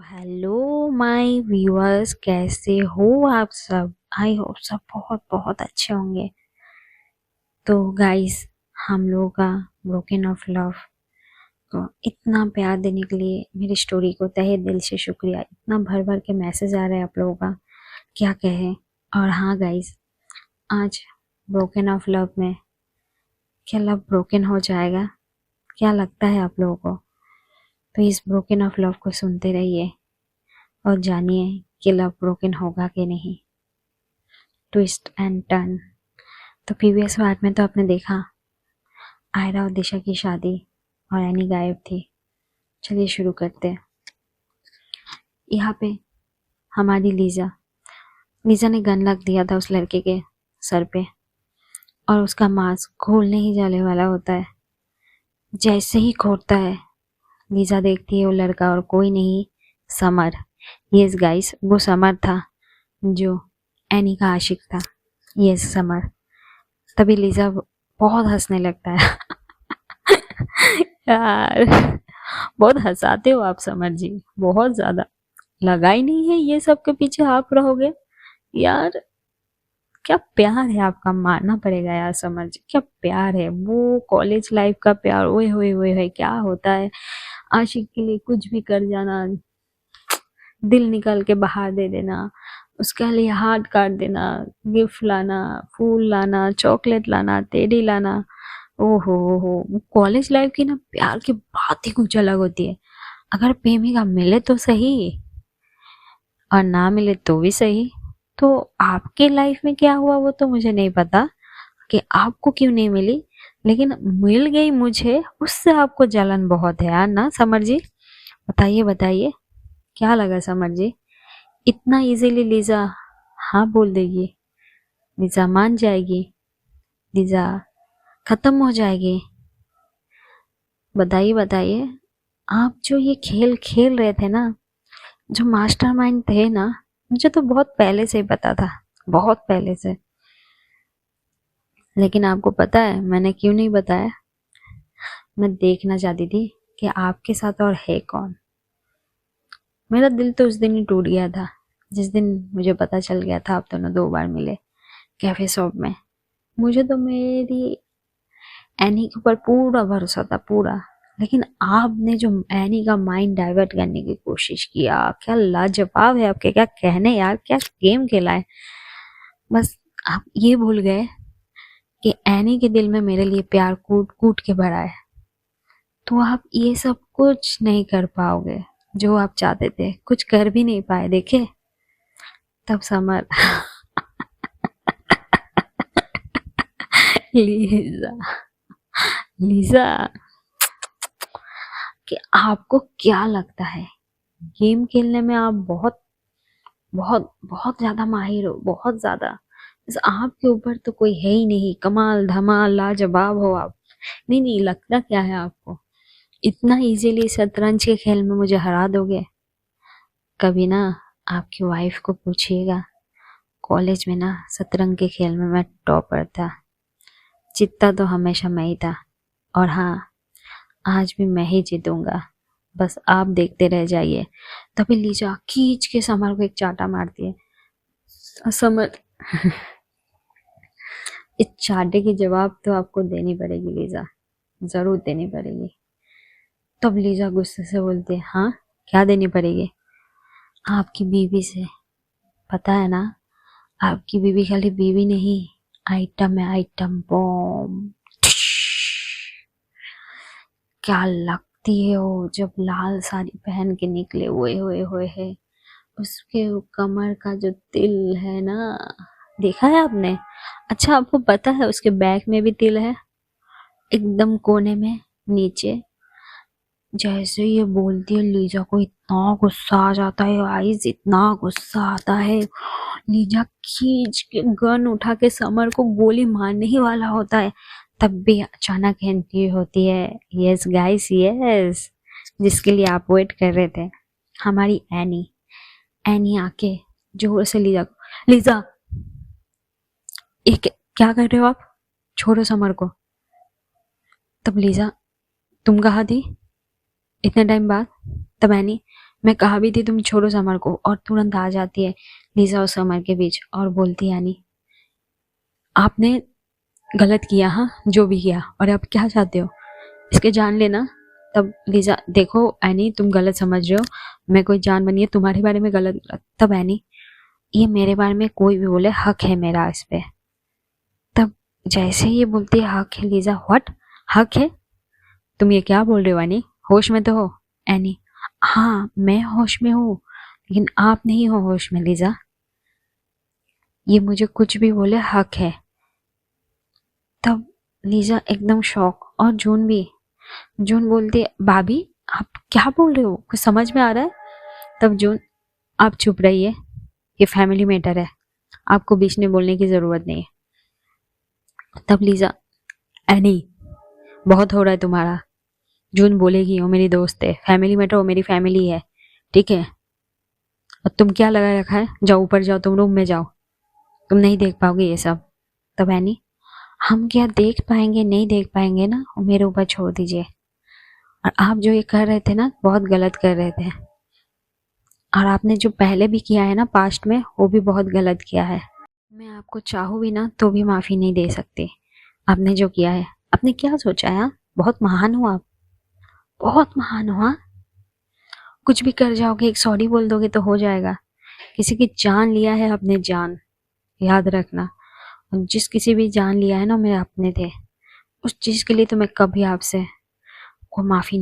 Hello my viewers, कैसे हो आप सब। आई होप सब बहुत बहुत अच्छे होंगे। तो गाइस, हम लोगों का ब्रोकन ऑफ लव को इतना प्यार देने के लिए मेरी स्टोरी को तहे दिल से शुक्रिया। इतना भर भर के मैसेज आ रहा है आप लोगों का, क्या कहें। और हाँ गाइस, आज ब्रोकन ऑफ लव में क्या लव ब्रोकन हो जाएगा, क्या लगता है आप लोगों को? तो इस ब्रोकन ऑफ लव को सुनते रहिए और जानिए कि लव ब्रोकन होगा कि नहीं। Twist and turn. तो प्रीवियस पार्ट में तो आपने देखा आयरा और दिशा की शादी और एनी गायब थी। चलिए शुरू करते हैं। यहाँ पे हमारी लीजा ने गन लग दिया था उस लड़के के सर पे और उसका मास्क खोलने ही जाने वाला होता है। जैसे ही खोलता है, लीजा देखती है वो लड़का और कोई नहीं, समर। यस गाइस, वो समर था जो एनी का आशिक था। Yes summer. तभी लीजा बहुत हंसने लगता है। यार, बहुत हंसाते हो आप समर जी, बहुत ज्यादा। लगा ही नहीं है ये सब के पीछे आप रहोगे यार। क्या प्यार है आपका, मानना पड़ेगा यार समर जी, क्या प्यार है। वो कॉलेज लाइफ का प्यार, ओए होए होए होए, क्या होता है। आशिक के लिए कुछ भी कर जाना, दिल निकाल के बाहर दे देना, उसके लिए हाथ काट देना, गिफ्ट लाना, फूल लाना, चॉकलेट लाना, टेडी लाना। ओहो हो, कॉलेज लाइफ की ना प्यार की बात ही कुछ अलग होती है। अगर प्रेमिका मिले तो सही और ना मिले तो भी सही। तो आपके लाइफ में क्या हुआ वो तो मुझे नहीं पता कि आपको क्यों नहीं मिली, लेकिन मिल गई मुझे, उससे आपको जलन बहुत है यार ना समर जी। बताइए बताइए, क्या लगा समर जी? इतना इजीली लीजा हाँ बोल देगी? लीजा मान जाएगी? लीजा खत्म हो जाएगी? बताइए बताइए। आप जो ये खेल खेल रहे थे ना, जो मास्टरमाइंड थे ना, मुझे तो बहुत पहले से ही पता था, बहुत पहले से। लेकिन आपको पता है मैंने क्यों नहीं बताया? मैं देखना चाहती थी कि आपके साथ और है कौन। मेरा दिल तो उस दिन ही टूट गया था जिस दिन मुझे पता चल गया था आप दोनों 2 बार मिले कैफे शॉप में। मुझे तो मेरी एनी के ऊपर पूरा भरोसा था, पूरा। लेकिन आपने जो एनी का माइंड डाइवर्ट करने की कोशिश किया, क्या लाजवाब है आपके, क्या कहने यार, क्या गेम खेला है। बस आप ये भूल गए कि एनी के दिल में मेरे लिए प्यार कूट कूट के भरा है। तो आप ये सब कुछ नहीं कर पाओगे जो आप चाहते थे, कुछ कर भी नहीं पाए, देखे तब समर। लीजा, लीजा, कि आपको क्या लगता है गेम खेलने में आप बहुत बहुत बहुत ज्यादा माहिर हो, बहुत ज्यादा। बस आपके ऊपर तो कोई है ही नहीं, कमाल धमाल लाजवाब हो आप। नहीं नहीं, लगता क्या है आपको इतना इजीली शतरंज के खेल में मुझे हरा दोगे? कभी ना आपकी वाइफ को पूछिएगा, कॉलेज में ना शतरंज के खेल में मैं टॉपर था। जीतता तो हमेशा मैं ही था, और हाँ, आज भी मैं ही जीतूंगा। बस आप देखते रह जाइए। तभी लीजा खींच के समर को एक चाटा मारती है। समर, इस चाटे की जवाब तो आपको देनी पड़ेगी लीजा, जरूर देनी पड़ेगी। तब लीजा गुस्से से बोलती है, हाँ क्या देनी पड़ेगी? आपकी बीवी से। पता है ना, आपकी बीवी खाली बीवी नहीं, आइटम है, आइटम बॉम्ब। क्या लगती है वो जब लाल साड़ी पहन के निकले, ओए होए होए है। उसके कमर का जो तिल है ना, देखा है आपने? अच्छा, आपको पता है उसके बैक में भी तिल है, एकदम कोने में नीचे। जैसे ये बोलती है, लीजा को इतना गुस्सा आ जाता है, आइज इतना गुस्सा आता है। लीजा खींच के गन उठा के समर को गोली मारने ही वाला होता है, तब भी अचानक एंट्री होती है। यस गाइस, यस, जिसके लिए आप वेट कर रहे थे, हमारी एनी। एनी आके जोर से लीजा, एक क्या कर रहे हो आप, छोड़ो समर को। तब लीजा, तुम कहाँ थी इतने टाइम बाद? तब एनी, मैं कहा भी थी तुम छोड़ो समर को, और तुरंत आ जाती है लीजा और समर के बीच और बोलती है यानी आपने गलत किया, हाँ जो भी किया, और आप क्या चाहते हो इसके जान लेना। तब लीजा देखो एनी तुम गलत समझ रहे हो, मैं कोई जान बनी है तुम्हारे बारे में गलत। तब एनी ये मेरे बारे में कोई भी बोले हक है मेरा इस पे। तब जैसे ही ये बोलती है हक है लीजा, व्हाट हक है, तुम ये क्या बोल रहे हो एनी, होश में तो हो। एनी हाँ मैं होश में हूँ, लेकिन आप नहीं हो होश में लीजा, ये मुझे कुछ भी बोले हक है। तब लीजा एकदम शॉक, और जून भी। जून बोलती है भाभी आप क्या बोल रहे हो, कुछ समझ में आ रहा है। तब जून आप चुप रहिए, ये फैमिली मैटर है, आपको बीच में बोलने की जरूरत नहीं है। तब लीजा एनी बहुत हो रहा है तुम्हारा। जून बोलेगी वो मेरी दोस्त है, फैमिली मैटर वो मेरी फैमिली है, ठीक है। और तुम क्या लगा रखा है, जाओ ऊपर जाओ, तुम रूम में जाओ, तुम नहीं देख पाओगे ये सब। तब एनी हम क्या देख पाएंगे नहीं देख पाएंगे ना, वो मेरे ऊपर छोड़ दीजिए। और आप जो ये कर रहे थे ना बहुत गलत कर रहे थे, और आपने जो पहले भी किया है ना पास्ट में वो भी बहुत गलत किया है। मैं आपको चाहूँ भी ना तो भी माफ़ी नहीं दे सकती। आपने जो किया है, आपने क्या सोचा है हाँ? बहुत महान हो आप, बहुत महान हो हाँ। कुछ भी कर जाओगे एक सॉरी बोल दोगे तो हो जाएगा। किसी की जान लिया है आपने, जान याद रखना। और जिस किसी भी जान लिया है ना मेरे अपने थे, उस चीज़ के लिए तो मैं कभी आपसे को माफ़ी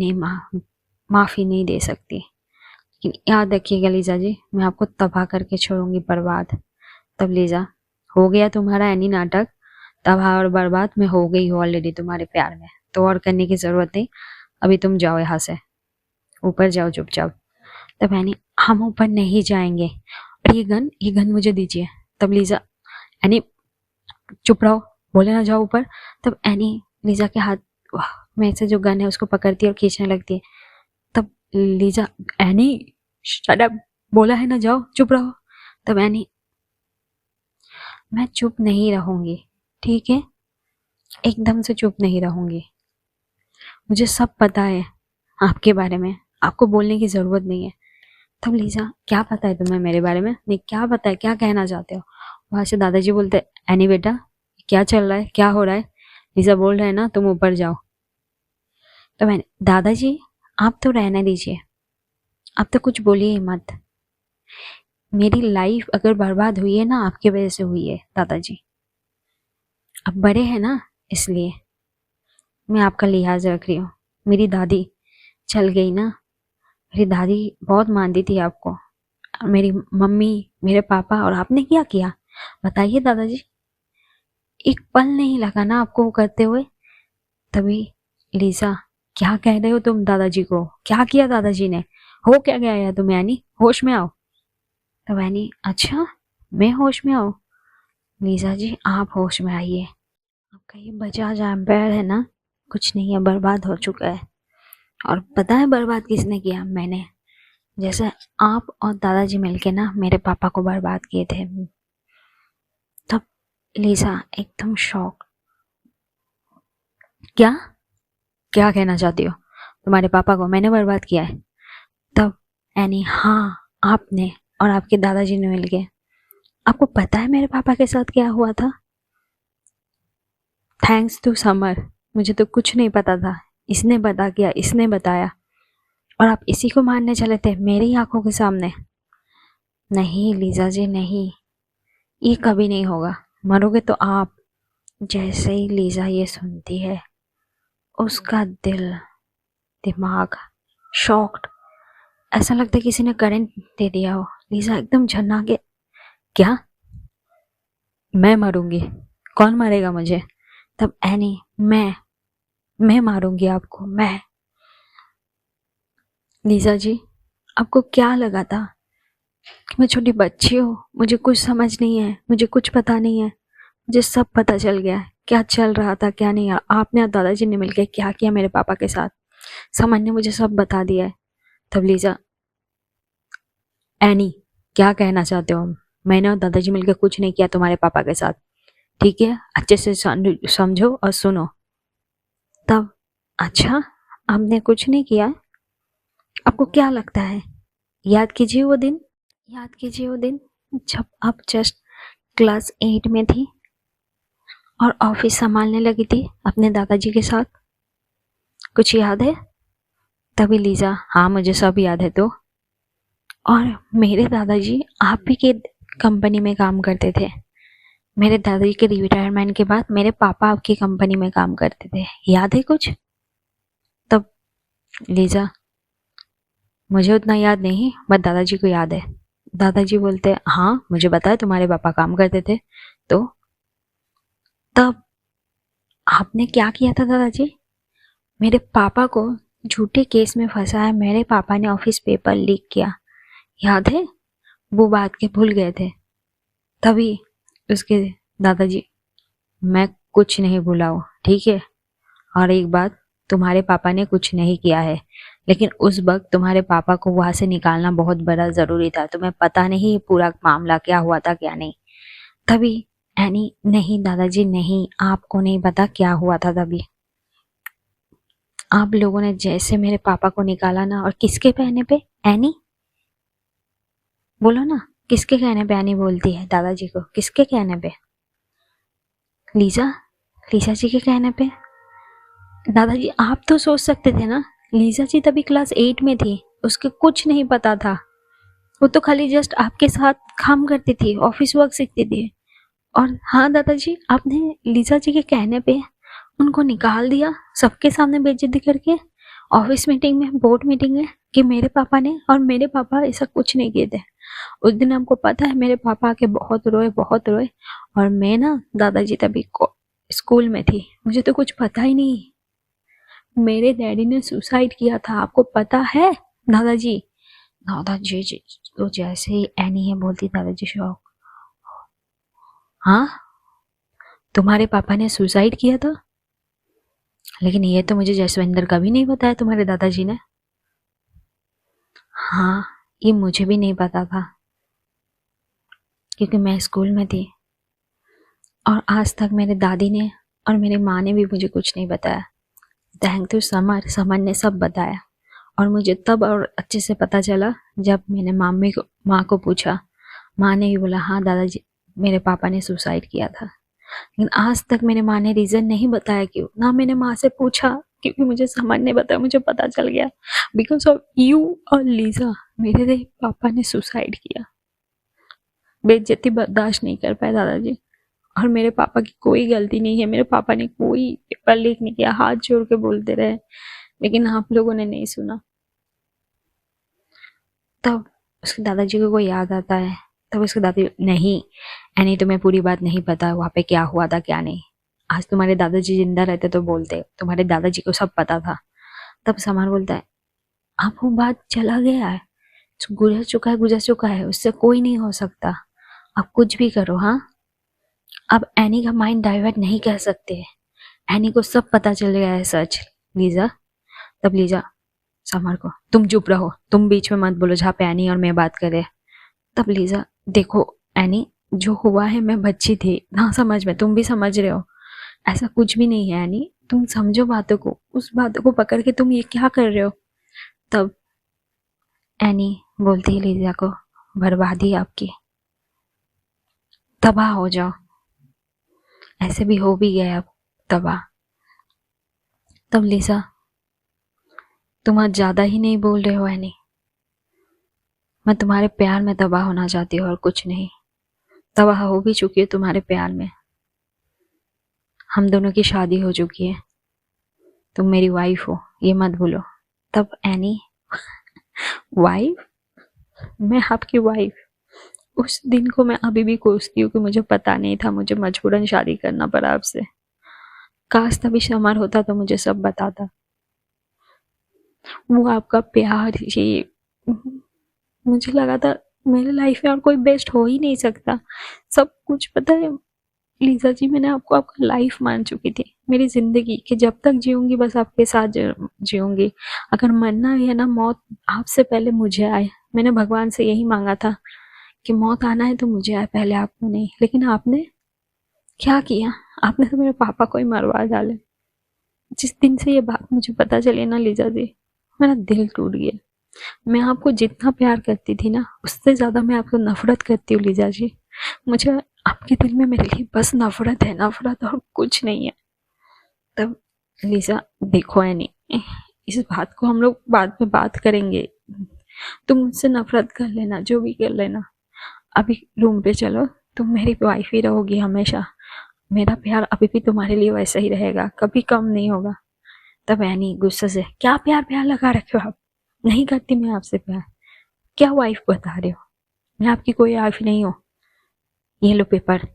नहीं दे सकती। लेकिन याद रखिएगा लीजा जी, मैं आपको तबाह करके छोड़ूंगी, बर्बाद। तब लीजा हो गया तुम्हारा एनी नाटक, तबाह और बर्बाद मैं हो गई हूँ ऑलरेडी तुम्हारे प्यार में, तो और करने की जरूरत नहीं। अभी तुम जाओ यहाँ से, ऊपर जाओ चुपचाप। तब एनी हम ऊपर नहीं जाएंगे, और ये गन मुझे दीजिए। तब लीजा एनी चुप रहो, बोले ना जाओ ऊपर। तब एनी लीजा के हाथ में से जो गन है उसको पकड़ती है और खींचने लगती है। तब लीजा एनी शट अप, बोला है ना जाओ चुप रहो। तब एनी मैं चुप नहीं रहूंगी, ठीक है, एकदम से चुप नहीं रहूंगी। मुझे सब पता है आपके बारे में, आपको बोलने की जरूरत नहीं है। तब लीजा क्या पता है तुम्हें मेरे बारे में, नहीं क्या पता है, क्या कहना चाहते हो। वहां से दादाजी बोलते एनी बेटा क्या चल रहा है, क्या हो रहा है। लीजा बोल रहे हैं ना तुम ऊपर जाओ। तो मैंने दादाजी आप तो रहने दीजिए, आप तो कुछ बोलिए ही मत। मेरी लाइफ अगर बर्बाद हुई है ना आपकी वजह से हुई है दादाजी, अब बड़े हैं ना इसलिए मैं आपका लिहाज रख रही हूँ। मेरी दादी चल गई ना, मेरी दादी बहुत मानती थी आपको, मेरी मम्मी मेरे पापा, और आपने क्या किया बताइए दादाजी, एक पल नहीं लगा ना आपको वो करते हुए। तभी लीजा क्या कह रहे हो तुम दादाजी को, क्या किया दादाजी ने, हो क्या गया है तुम्हें यानी, होश में आओ। तब यानी अच्छा मैं होश में आऊँ, लीजा जी आप होश में आइए, आपका ये बजाज एम्पायर है ना कुछ नहीं है, बर्बाद हो चुका है। और पता है बर्बाद किसने किया, मैंने। जैसे आप और दादाजी मिलके ना मेरे पापा को बर्बाद किए थे। तब लीजा एकदम शॉक, क्या क्या कहना चाहती हो, तुम्हारे पापा को मैंने बर्बाद किया है। तब एनी हाँ आपने और आपके दादाजी ने मिलके। आपको पता है मेरे पापा के साथ क्या हुआ था, थैंक्स टू समर, मुझे तो कुछ नहीं पता था, इसने बता किया, इसने बताया, और आप इसी को मारने चले थे मेरी आंखों के सामने। नहीं लीजा जी नहीं, ये कभी नहीं होगा, मरोगे तो आप। जैसे ही लीजा ये सुनती है उसका दिल दिमाग शॉक्ड, ऐसा लगता है किसी ने करंट दे दिया हो। लीजा एकदम झन्ना के, क्या मैं मरूंगी, कौन मारेगा मुझे। तब एनी मैं मारूंगी आपको मैं। लीजा जी आपको क्या लगा था कि मैं छोटी बच्ची हूँ, मुझे कुछ समझ नहीं है, मुझे कुछ पता नहीं है, मुझे सब पता चल गया है क्या चल रहा था क्या नहीं। आपने और दादाजी ने मिलकर क्या किया मेरे पापा के साथ, समन ने मुझे सब बता दिया है। तब लीजा एनी क्या कहना चाहते हो, मैंने और दादाजी मिलकर कुछ नहीं किया तुम्हारे पापा के साथ, ठीक है, अच्छे से समझो और सुनो। तब अच्छा आपने कुछ नहीं किया, आपको क्या लगता है याद कीजिए वो दिन, याद कीजिए वो दिन जब आप जस्ट क्लास 8 में थी और ऑफिस संभालने लगी थी अपने दादाजी के साथ। कुछ याद है? तभी लीजा, हाँ मुझे सब याद है। तो और मेरे दादाजी आप ही के कंपनी में काम करते थे। मेरे दादाजी के रिटायरमेंट के बाद मेरे पापा आपकी कंपनी में काम करते थे। याद है कुछ? तब लीजा, मुझे उतना याद नहीं, बट दादाजी को याद है। दादाजी बोलते, हाँ मुझे पता है तुम्हारे पापा काम करते थे। तो तब आपने क्या किया था दादाजी? मेरे पापा को झूठे केस में फंसाया। मेरे पापा ने ऑफिस पेपर लीक किया, याद है? वो बात के भूल गए थे। तभी उसके दादाजी, मैं कुछ नहीं भूला हूँ, ठीक है? और एक बात, तुम्हारे पापा ने कुछ नहीं किया है, लेकिन उस वक्त तुम्हारे पापा को वहां से निकालना बहुत बड़ा जरूरी था। तुम्हें पता नहीं पूरा मामला क्या हुआ था क्या नहीं। तभी एनी, नहीं दादाजी नहीं, आपको नहीं पता क्या हुआ था। तभी आप लोगों ने जैसे मेरे पापा को निकाला ना, और किसके कहने पे? एनी, बोलो ना, किसके कहने पे एनी बोलती है दादाजी को? किसके कहने पे? लीजा, लीजा जी के कहने पे। दादाजी आप तो सोच सकते थे ना, लीजा जी तभी क्लास 8 में थी, उसके कुछ नहीं पता था। वो तो खाली जस्ट आपके साथ काम करती थी, ऑफिस वर्क सीखती थी। और हाँ दादाजी, आपने लीजा जी के कहने पे उनको निकाल दिया, सबके सामने बेइज्जती करके, ऑफिस मीटिंग में, बोर्ड मीटिंग में, कि मेरे पापा ने, और मेरे पापा ऐसा कुछ नहीं किए थे। उस दिन आपको पता है मेरे पापा आके बहुत रोए, बहुत रोए। और मैं ना दादाजी तभी स्कूल में थी, मुझे तो कुछ पता ही नहीं। मेरे डैडी ने सुसाइड किया था, आपको पता है दादाजी? दादाजी जी तो जैसे ही एनी है बोलती, दादाजी शौक, हाँ तुम्हारे पापा ने सुसाइड किया था? लेकिन ये तो मुझे जसविंदर कभी नहीं बताया तुम्हारे दादाजी ने। हाँ, ये मुझे भी नहीं पता था, क्योंकि मैं स्कूल में थी। और आज तक मेरे दादी ने और मेरी माँ ने भी मुझे कुछ नहीं बताया। थैंक यू समर, समर ने सब बताया। और मुझे तब और अच्छे से पता चला जब मैंने माँ को पूछा। माँ ने भी बोला, हाँ दादाजी, मेरे पापा ने सुसाइड किया था। लेकिन आज तक मेरे माँ ने रीजन नहीं बताया क्यों, ना मैंने माँ से पूछा, क्योंकि मुझे समझ नहीं बताया, मुझे पता चल गया बिकॉज ऑफ यू और लीजा मेरे पापा ने सुसाइड किया। बेइज्जती बर्दाश्त नहीं कर पाए दादाजी। और मेरे पापा की कोई गलती नहीं है, मेरे पापा ने कोई पेपर लीक नहीं किया, हाथ जोड़ के बोलते रहे, लेकिन आप लोगों ने नहीं सुना। तब उसके दादाजी को कोई याद आता है। तब उसके दादी, नहीं एनी तुम्हें पूरी बात नहीं पता, वहाँ पे क्या हुआ था क्या नहीं। आज तुम्हारे दादाजी जिंदा रहते तो बोलते, तुम्हारे दादाजी को सब पता था। तब समार बोलता है, अब वो बात चला गया है, गुजर चुका है, गुजर चुका है, उससे कोई नहीं हो सकता। आप कुछ भी करो, हाँ अब एनी का माइंड डाइवर्ट नहीं कर सकते। एनी को सब पता चल गया है सच। लीजा, तब लीजा समर को, तुम चुप रहो, तुम बीच में मत बोलो जहाँ पे एनी और मैं बात करें। तब लीजा, देखो एनी, जो हुआ है, मैं बच्ची थी ना समझ में, तुम भी समझ रहे हो, ऐसा कुछ भी नहीं है एनी, तुम समझो बातों को, उस बातों को पकड़ के तुम ये क्या कर रहे हो। तब एनी बोलती है लीजा को, बर्बादी आपकी, तबाह हो जाओ, ऐसे भी हो भी गया अब तबाह। तब लीजा, तुम आज ज्यादा ही नहीं बोल रहे हो एनी, मैं तुम्हारे प्यार में तबाह होना चाहती हूँ और कुछ नहीं। तबाह हो भी चुकी है तुम्हारे प्यार में, हम दोनों की शादी हो चुकी है, तुम मेरी वाइफ हो, ये मत भूलो। तब एनी, वाइफ? मैं आपकी वाइफ? उस दिन को मैं अभी भी कोसती हूँ कि मुझे पता नहीं था, मुझे मजबूरन शादी करना पड़ा आपसे। काश तभी समर होता तो मुझे सब बताता। वो आपका प्यार, ये मुझे लगा था मेरे लाइफ में और कोई बेस्ट हो ही नहीं सकता। सब कुछ पता है लीजा जी, मैंने आपको आपका लाइफ मान चुकी थी, मेरी जिंदगी, कि जब तक जीऊंगी बस आपके साथ जीऊंगी। अगर मरना भी है ना, मौत आपसे पहले मुझे आए। मैंने भगवान से यही मांगा था कि मौत आना है तो मुझे आए, पहले आपको नहीं। लेकिन आपने क्या किया? आपने तो मेरे पापा को ही मरवा डाले। जिस दिन से ये बात मुझे पता चली ना लीजा जी, मेरा दिल टूट गया। मैं आपको जितना प्यार करती थी ना, उससे ज़्यादा मैं आपको नफ़रत करती हूँ लीजा जी। मुझे आपके दिल में मेरे लिए बस नफ़रत है, नफ़रत और कुछ नहीं है। तब लीजा देखो एनी, इस बात को हम लोग बाद में बात करेंगे। तुम मुझसे नफ़रत कर लेना, जो भी कर लेना। अभी रूम पे चलो, तुम मेरी वाइफ ही रहोगी हमेशा। मेरा प्यार अभी भी तुम्हारे लिए वैसा ही रहेगा, कभी कम नहीं होगा। तब एनी गुस्से से, क्या प्यार प्यार लगा रखे हो आप? नहीं करती मैं आपसे प्यार। क्या वाइफ बता रहे हो? मैं आपकी कोई वाइफ नहीं हूँ। ये लो पेपर।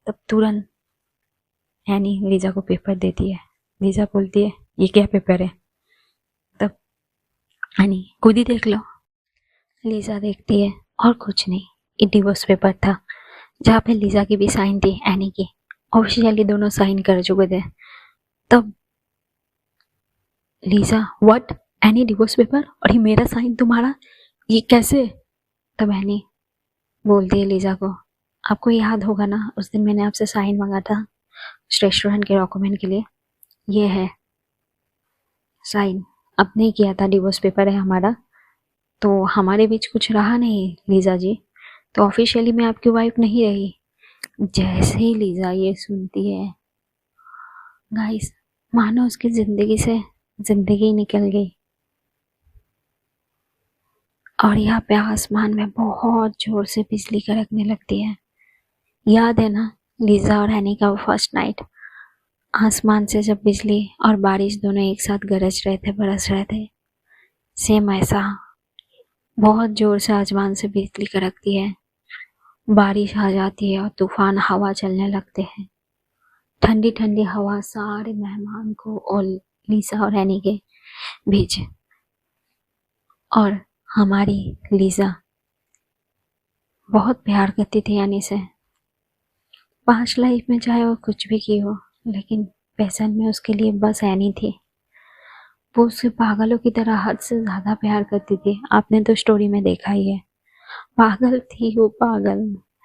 तब तुरंत एनी लीजा को पेपर देती है। लीजा बोलती है, ये क्या पेपर है? तब एनी, खुद ही देख लो। लीजा देखती है और कुछ नहीं, ये डिवोर्स पेपर था, जहाँ पे लीजा की भी साइन थी, एनी की। ऑफिशियली दोनों साइन कर चुके थे। तब Lisa, what? Any divorce paper और ये मेरा साइन तुम्हारा, ये कैसे? तब एनी बोलती है लीजा को, आपको याद होगा ना, उस दिन मैंने आपसे साइन मांगा था उस रेस्टोरेंट के डॉक्यूमेंट के लिए, ये है साइन। अब नहीं किया था, डिवोर्स पेपर है हमारा, तो हमारे बीच कुछ रहा नहीं लीजा जी, तो ऑफिशियली मैं आपकी वाइफ नहीं रही। जैसे ही लीजा ये सुनती है गाइस, मानो उसकी जिंदगी से जिंदगी निकल गई। और यहाँ पे आसमान में बहुत जोर से बिजली कड़कने लगती है। याद है ना लीजा और हैनी का वो फर्स्ट नाइट? आसमान से जब बिजली और बारिश दोनों एक साथ गरज रहे थे, बरस रहे थे, सेम ऐसा बहुत जोर से आसमान से बिजली कड़कती है, बारिश आ जाती है और तूफान हवा चलने लगते हैं। ठंडी ठंडी हवा सारे मेहमान को और लीजा और हैनी के बीच। और हमारी लीजा बहुत प्यार करती थी यानी से। पास्ट लाइफ में चाहे वो कुछ भी की हो, लेकिन प्रेजेंट में उसके लिए बस एनी थी। वो उससे पागलों की तरह हद से ज्यादा प्यार करती थी। आपने तो स्टोरी में देखा ही है, पागल थी वो, पागल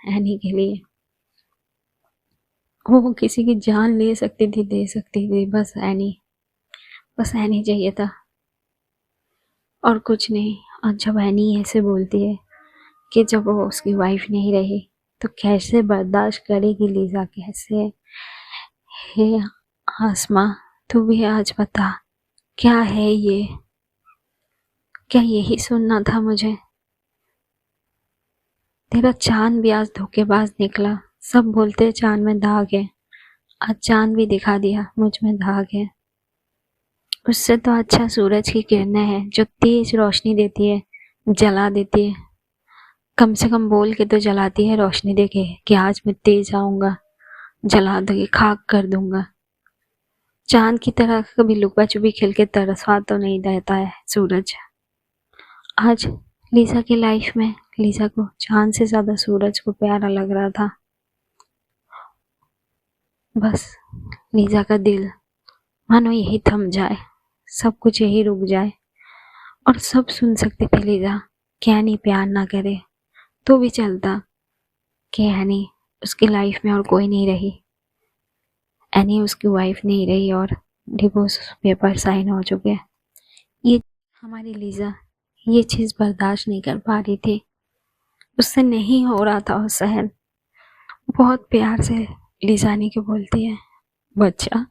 एनी के लिए। वो किसी की जान ले सकती थी, दे सकती थी, बस एनी, बस एनी चाहिए था और कुछ नहीं। और जब एनी ऐसे बोलती है कि जब वो उसकी वाइफ नहीं रही तो कैसे बर्दाश्त करेगी लीजा, कैसे? हे आसमां, तू भी आज बता, क्या है ये? क्या यही सुनना था मुझे? तेरा चांद भी आज धोखेबाज निकला। सब बोलते चांद में दाग है, आज चांद भी दिखा दिया मुझ में दाग है। उससे तो अच्छा सूरज की किरणें हैं जो तेज रोशनी देती है, जला देती है। कम से कम बोल के तो जलाती है रोशनी देके कि आज मैं तेज आऊंगा, जला दूंगी, खाक कर दूंगा। चांद की तरह कभी लुका छुपी खेल के तरसवा तो नहीं देता है सूरज। आज लीजा की लाइफ में लीजा को चांद से ज्यादा सूरज को प्यारा लग रहा था। बस लीजा का दिल मानो यही थम जाए, सब कुछ यही रुक जाए और सब सुन सकती थी लीजा कि एनी प्यार ना करे तो भी चलता, कि एनी उसकी लाइफ में और कोई नहीं रही, एनी उसकी वाइफ नहीं रही और डिवोर्स पेपर साइन हो चुके। ये हमारी लीजा ये चीज़ बर्दाश्त नहीं कर पा रही थी, उससे नहीं हो रहा था वो सहन। बहुत प्यार से लीजा आने के बोलती है, बच्चा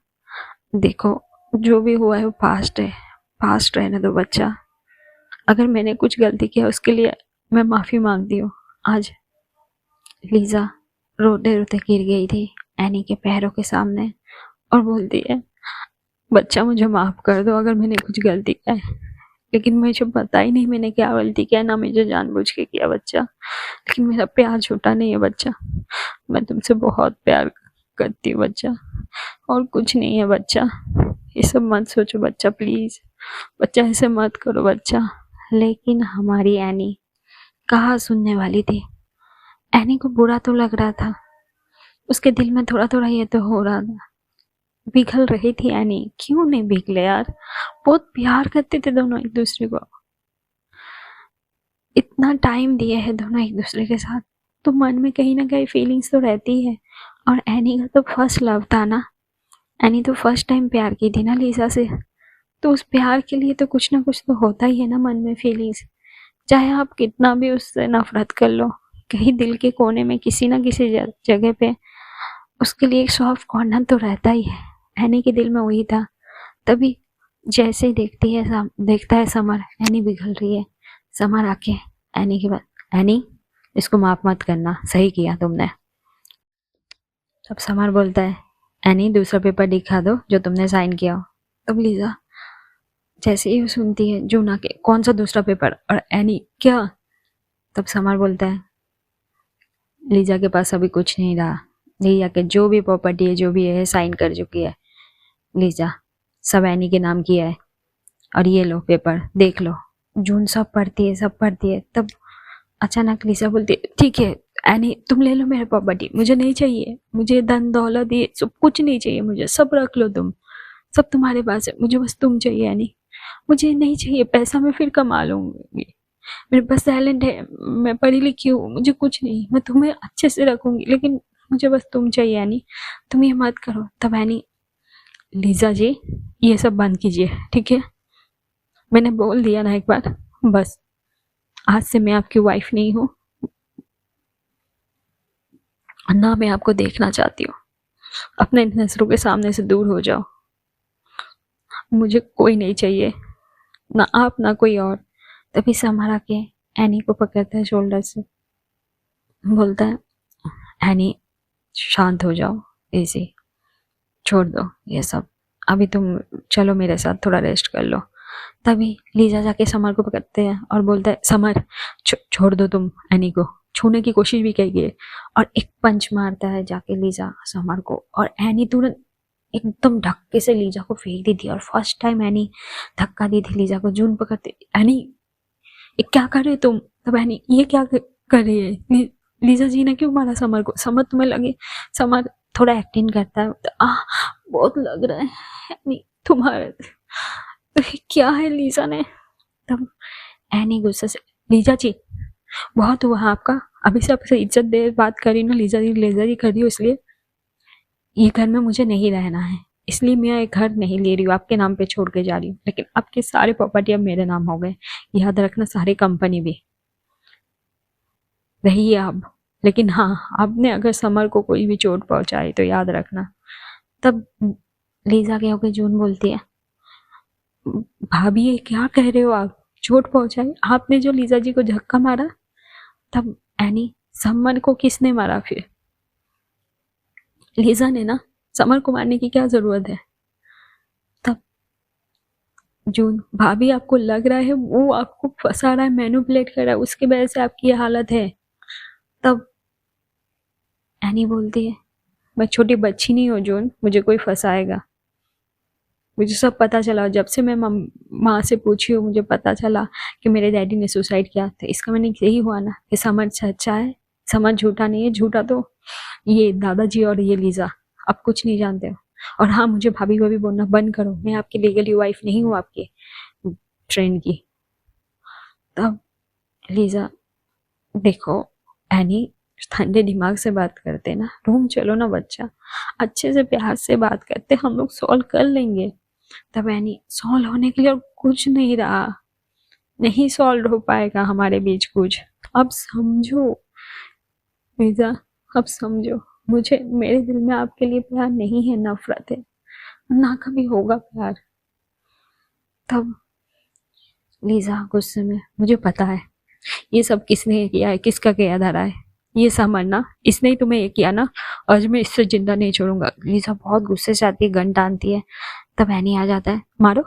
देखो, जो भी हुआ है वो पास्ट है, पास्ट रहने दो बच्चा। अगर मैंने कुछ गलती किया उसके लिए मैं माफ़ी मांगती हूँ। आज लीजा रोते रोते गिर गई थी एनी के पैरों के सामने और बोलती है, बच्चा मुझे माफ़ कर दो अगर मैंने कुछ गलती किया है, लेकिन मुझे पता ही नहीं मैंने क्या गलती किया, ना मुझे जानबूझ के किया बच्चा, लेकिन मेरा प्यार झूठा नहीं है बच्चा, मैं तुमसे बहुत प्यार करती हूँ बच्चा, और कुछ नहीं है बच्चा, ये सब मत सोचो बच्चा, प्लीज़ बच्चा ऐसे मत करो बच्चा। लेकिन हमारी एनी कहाँ सुनने वाली थी। एनी को बुरा तो लग रहा था, उसके दिल में थोड़ा थोड़ा ये तो हो रहा था, पिघल रही थी एनी। क्यों नहीं पिघले यार, बहुत प्यार करते थे दोनों एक दूसरे को, इतना टाइम दिए है दोनों एक दूसरे के साथ, तो मन में कहीं ना कहीं फीलिंग्स तो रहती है। और एनी का तो फर्स्ट लव था ना, एनी तो फर्स्ट टाइम प्यार की थी ना लीजा से, तो उस प्यार के लिए तो कुछ ना कुछ तो होता ही है ना मन में फीलिंग्स। चाहे आप कितना भी उससे नफरत कर लो, कहीं दिल के कोने में किसी ना किसी जगह पे उसके लिए एक सॉफ्ट कॉर्नर तो रहता ही है। एनी के दिल में वही था। तभी जैसे ही देखता है समर एनी पिघल रही है, समर आके एनी के बाद, एनी इसको माफ मत करना, सही किया तुमने। तब समर बोलता है, एनी दूसरा पेपर दिखा दो जो तुमने साइन किया हो। तब लीजा जैसे ही वो सुनती है जून आके, कौन सा दूसरा पेपर, और एनी क्या। तब समर बोलता है, लीजा के पास अभी कुछ नहीं रहा, लीजा के जो भी प्रॉपर्टी है जो भी है साइन कर चुकी है लीजा, सब एनी के नाम किया है, और ये लो पेपर देख लो। जून सब पढ़ती है। तब अचानक लीजा बोलती है, ठीक है एनी तुम ले लो मेरे प्रॉपर्टी, मुझे नहीं चाहिए, मुझे धन दौलत ये सब कुछ नहीं चाहिए, मुझे सब रख लो तुम, सब तुम्हारे पास है, मुझे बस तुम चाहिए एनी, मुझे नहीं चाहिए पैसा, मैं फिर कमा लूंगी, मेरे पास टैलेंट है, मैं पढ़ी लिखी हूँ, मुझे कुछ नहीं, मैं तुम्हें अच्छे से रखूंगी, लेकिन मुझे बस तुम चाहिए एनी, तुम ये मत करो। तब एनी, लीजा जी ये सब बंद कीजिए, ठीक है, मैंने बोल दिया ना एक बार, बस आज से मैं आपकी वाइफ नहीं हूँ, ना मैं आपको देखना चाहती हूँ, अपने नजरों के सामने से दूर हो जाओ, मुझे कोई नहीं चाहिए, ना आप ना कोई और। तभी समर के एनी को पकड़ता है शोल्डर से, बोलता है, एनी शांत हो जाओ, इजी छोड़ दो ये सब, अभी तुम चलो मेरे साथ थोड़ा रेस्ट कर लो। तभी लीजा जाके समर को पकड़ते हैं और बोलता है, समर छोड़ दो तुम एनी को, छूने की कोशिश भी करिए, और एक पंच मारता है जाके लीजा समर को, और एनी तुरंत एकदम धक्के से लीजा को फेंक दी थी, और फर्स्ट टाइम एनी धक्का दी थी लीजा को। जून पकड़ते, एनी ये क्या कर रहे तुम। तब एनी, ये क्या कर रही है, लीजा जी ने क्यों मारा समर को, समर तुम्हें लगे। समर थोड़ा एक्टिंग करता है, बहुत लग रहा है एनी तुम्हारे, क्या है लीजा ने। तब एनी गुस्से से, लीजा जी बहुत हुआ आपका, अभी से आपसे इज्जत दे बात करी ना लीजा जी कर रही हो, इसलिए ये घर में मुझे नहीं रहना है, इसलिए मैं एक घर नहीं ले रही हूँ, आपके नाम पे छोड़ के जा रही हूँ, लेकिन आपके सारे प्रॉपर्टी अब मेरे नाम हो गए, याद रखना, सारी कंपनी भी रही है अब, लेकिन हाँ आपने अगर समर को कोई भी चोट पहुंचाई तो याद रखना। तब लीजा के होके जून बोलती है, भाभी ये क्या कह रहे हो आप, चोट पहुंचाई आपने जो लीजा जी को धक्का मारा। तब एनी, समर को किसने मारा फिर, लीजा ने ना, समर को मारने की क्या जरूरत है। तब जून, भाभी आपको लग रहा है वो आपको फंसा रहा है, मैनिपुलेट कर रहा है, उसकी वजह से आपकी ये हालत है। तब एनी बोलती है, मैं छोटी बच्ची नहीं हूँ जून, मुझे कोई फंसाएगा, मुझे सब पता चला, जब से मैं माँ से पूछी हूँ मुझे पता चला कि मेरे डैडी ने सुसाइड किया था, इसका मैंने यही हुआ ना कि समझ सच्चा है, समझ झूठा नहीं है, झूठा तो ये दादाजी और ये लीजा, आप कुछ नहीं जानते हो। और हाँ मुझे भाभी को भी बोलना बंद करो, मैं आपकी लीगली वाइफ नहीं हूँ, आपकी फ्रेंड की। तब लीजा, देखो एनी ठंडे दिमाग से बात करते ना, रूम चलो ना बच्चा, अच्छे से प्यार से बात करते, हम लोग सॉल्व कर लेंगे। तब एनी, सॉल्व होने के लिए और कुछ नहीं रहा, नहीं सॉल्व हो पाएगा हमारे बीच कुछ, अब समझो लीजा, अब समझो, मुझे मेरे दिल में आपके लिए प्यार नहीं है, नफरत है, ना कभी होगा प्यार। तब लीजा गुस्से में, मुझे पता है ये सब किसने किया है, किसका किया धरा है, ये समझना, इसने ही तुम्हें ये किया ना, आज मैं इससे जिंदा नहीं छोड़ूंगा। लीजा बहुत गुस्से से आती है, गन टानती है। तब एनी आ जाता है, मारो,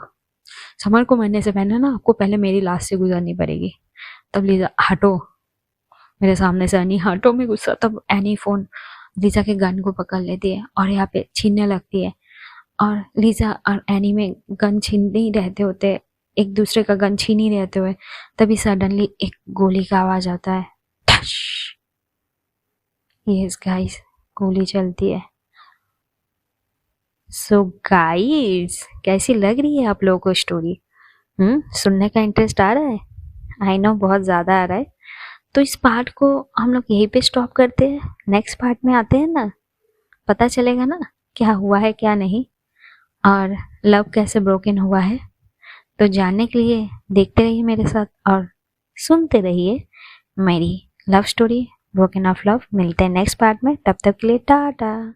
समर को मरने से पहले ना आपको पहले मेरी लाश से गुजरनी पड़ेगी। तब लीजा, हटो मेरे सामने से एनी, हटो, में गुस्सा। तब एनी फोन लीजा के गन को पकड़ लेती है और यहाँ पे छीनने लगती है, और लीजा और एनी में गन छीन नहीं रहते होते, एक दूसरे का गन छीन ही रहते हुए, तभी सडनली एक गोली का आवाज आता है, यस गाइस, गोली चलती है। सो गाइस, कैसी लग रही है आप लोगों को स्टोरी, सुनने का इंटरेस्ट आ रहा है, आई नो बहुत ज़्यादा आ रहा है। तो इस पार्ट को हम लोग यहीं पे स्टॉप करते हैं, नेक्स्ट पार्ट में आते हैं ना, पता चलेगा ना क्या हुआ है क्या नहीं, और लव कैसे ब्रोकन हुआ है। तो जानने के लिए देखते रहिए मेरे साथ और सुनते रहिए मेरी love story broken of love. मिलते हैं नेक्स्ट पार्ट में, तब तक के लिए टाटा।